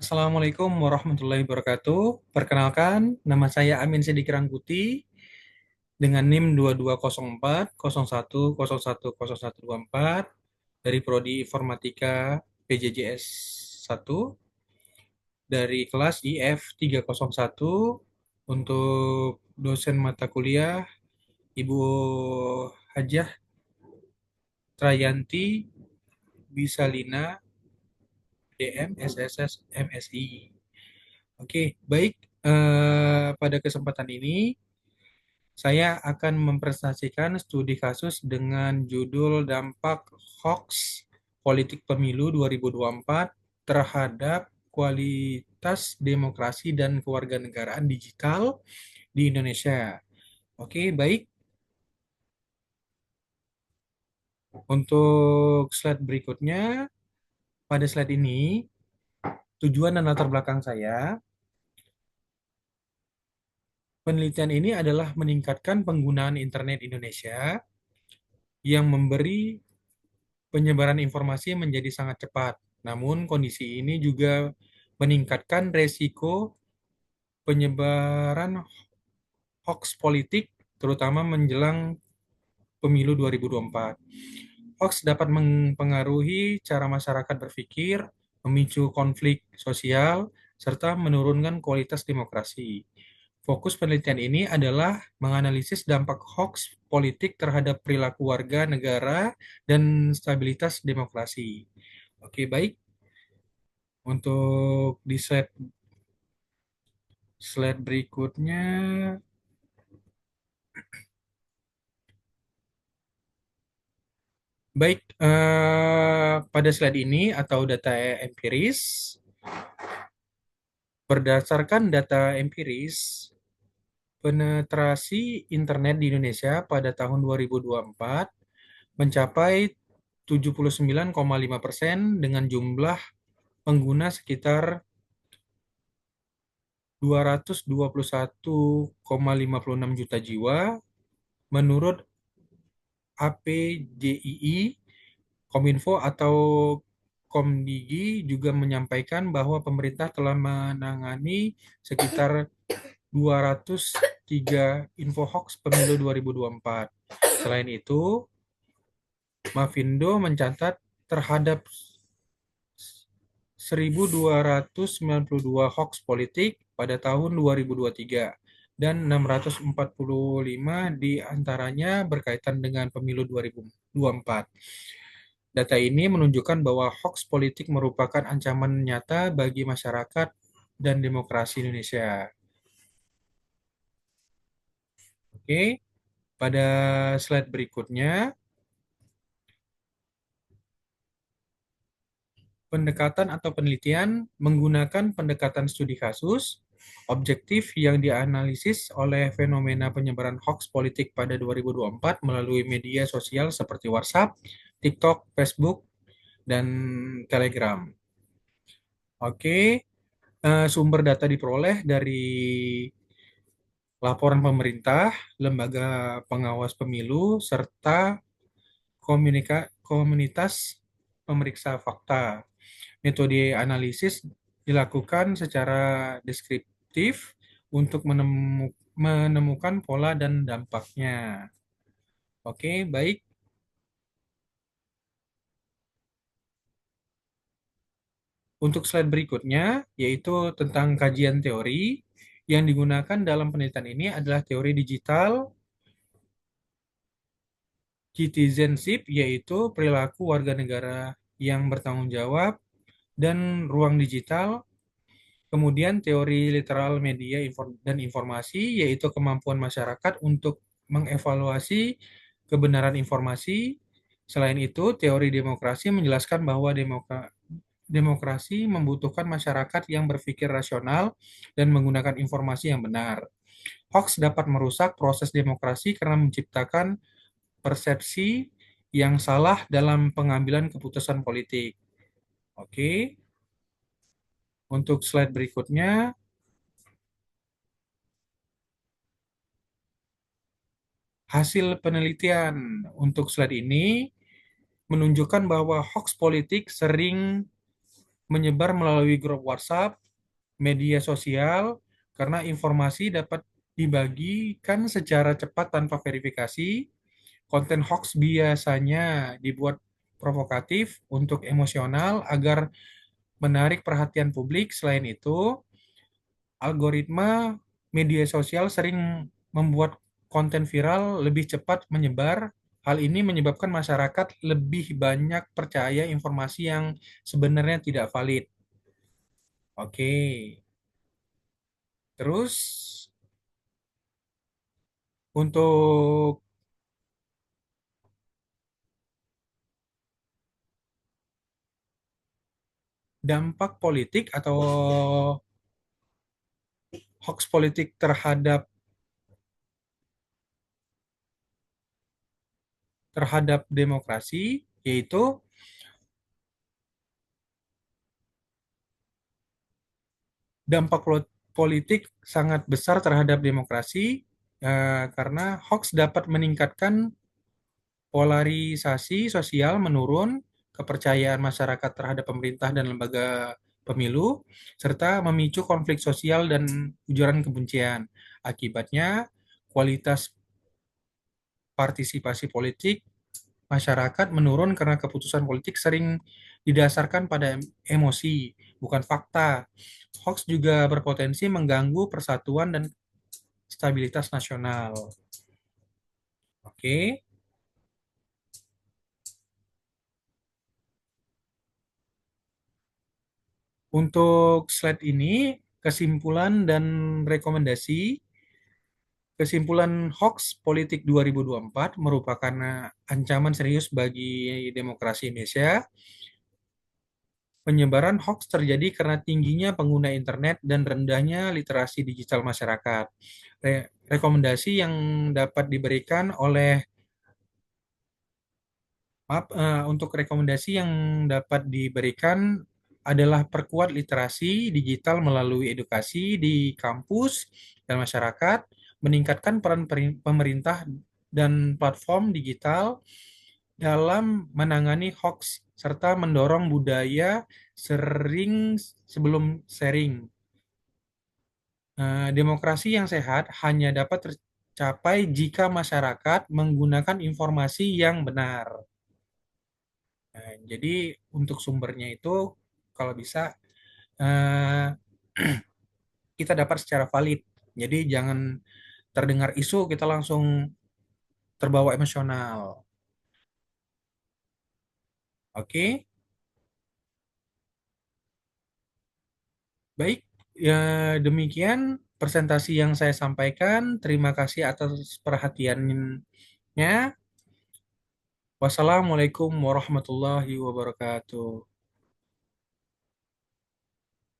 Assalamualaikum warahmatullahi wabarakatuh. Perkenalkan, nama saya Amin Sidik Rangkuti dengan NIM 2204 01010124 dari Prodi Informatika PJJS 1 dari kelas IF 301 untuk dosen mata kuliah Ibu Hajah Trayanti Bisalina DM SSS MSI. Oke, baik. Pada kesempatan ini saya akan mempresentasikan studi kasus dengan judul Dampak Hoax Politik Pemilu 2024 terhadap kualitas demokrasi dan kewarganegaraan digital di Indonesia. Oke, baik. Untuk slide berikutnya, pada slide ini, tujuan dan latar belakang saya, penelitian ini adalah meningkatkan penggunaan internet Indonesia yang memberi penyebaran informasi menjadi sangat cepat. Namun, kondisi ini juga meningkatkan resiko penyebaran hoax politik, terutama menjelang pemilu 2024. Hoax dapat mempengaruhi cara masyarakat berpikir, memicu konflik sosial, serta menurunkan kualitas demokrasi. Fokus penelitian ini adalah menganalisis dampak hoax politik terhadap perilaku warga negara dan stabilitas demokrasi. Oke, baik. Untuk di slide berikutnya, baik, pada slide ini atau data empiris, berdasarkan data empiris, penetrasi internet di Indonesia pada tahun 2024 mencapai 79,5% dengan jumlah pengguna sekitar 221,56 juta jiwa. Menurut APJII, Kominfo atau Komdigi juga menyampaikan bahwa pemerintah telah menangani sekitar 203 info hoax pemilu 2024. Selain itu, Mavindo mencatat terhadap 1.292 hoax politik pada tahun 2023 dan 645 diantaranya berkaitan dengan pemilu 2024. Data ini menunjukkan bahwa hoax politik merupakan ancaman nyata bagi masyarakat dan demokrasi Indonesia. Oke, pada slide berikutnya, pendekatan atau penelitian menggunakan pendekatan studi kasus objektif yang dianalisis oleh fenomena penyebaran hoax politik pada 2024 melalui media sosial seperti WhatsApp, TikTok, Facebook, dan Telegram. Oke, sumber data diperoleh dari laporan pemerintah, lembaga pengawas pemilu, serta komunitas pemeriksa fakta. Metode analisis dilakukan secara deskriptif untuk menemukan pola dan dampaknya. Oke, baik. Untuk slide berikutnya, yaitu tentang kajian teori yang digunakan dalam penelitian ini adalah teori digital citizenship, yaitu perilaku warga negara yang bertanggung jawab dan ruang digital. Kemudian teori literal media dan informasi, yaitu kemampuan masyarakat untuk mengevaluasi kebenaran informasi. Selain itu, teori demokrasi menjelaskan bahwa demokrasi membutuhkan masyarakat yang berpikir rasional dan menggunakan informasi yang benar. Hoax dapat merusak proses demokrasi karena menciptakan persepsi yang salah dalam pengambilan keputusan politik. Oke, untuk slide berikutnya, hasil penelitian untuk slide ini menunjukkan bahwa hoax politik sering menyebar melalui grup WhatsApp, media sosial, karena informasi dapat dibagikan secara cepat tanpa verifikasi. Konten hoax biasanya dibuat provokatif untuk emosional agar menarik perhatian publik. Selain itu, algoritma media sosial sering membuat konten viral lebih cepat menyebar. Hal ini menyebabkan masyarakat lebih banyak percaya informasi yang sebenarnya tidak valid. Oke, terus untuk dampak politik atau hoax politik terhadap demokrasi, yaitu dampak politik sangat besar terhadap demokrasi, karena hoax dapat meningkatkan polarisasi sosial, menurun kepercayaan masyarakat terhadap pemerintah dan lembaga pemilu, serta memicu konflik sosial dan ujaran kebencian. Akibatnya, kualitas partisipasi politik masyarakat menurun karena keputusan politik sering didasarkan pada emosi, bukan fakta. Hoax juga berpotensi mengganggu persatuan dan stabilitas nasional. Oke, untuk slide ini kesimpulan dan rekomendasi. Kesimpulan hoax politik 2024 merupakan ancaman serius bagi demokrasi Indonesia. Penyebaran hoax terjadi karena tingginya pengguna internet dan rendahnya literasi digital masyarakat. Rekomendasi yang dapat diberikan oleh Maaf, untuk rekomendasi yang dapat diberikan adalah perkuat literasi digital melalui edukasi di kampus dan masyarakat, meningkatkan peran pemerintah dan platform digital dalam menangani hoax, serta mendorong budaya sering sebelum sharing. Demokrasi yang sehat hanya dapat tercapai jika masyarakat menggunakan informasi yang benar. Nah, jadi untuk sumbernya itu kalau bisa eh, kita dapat secara valid. Jadi jangan terdengar isu kita langsung terbawa emosional. Oke, baik. Ya, demikian presentasi yang saya sampaikan. Terima kasih atas perhatiannya. Wassalamualaikum warahmatullahi wabarakatuh.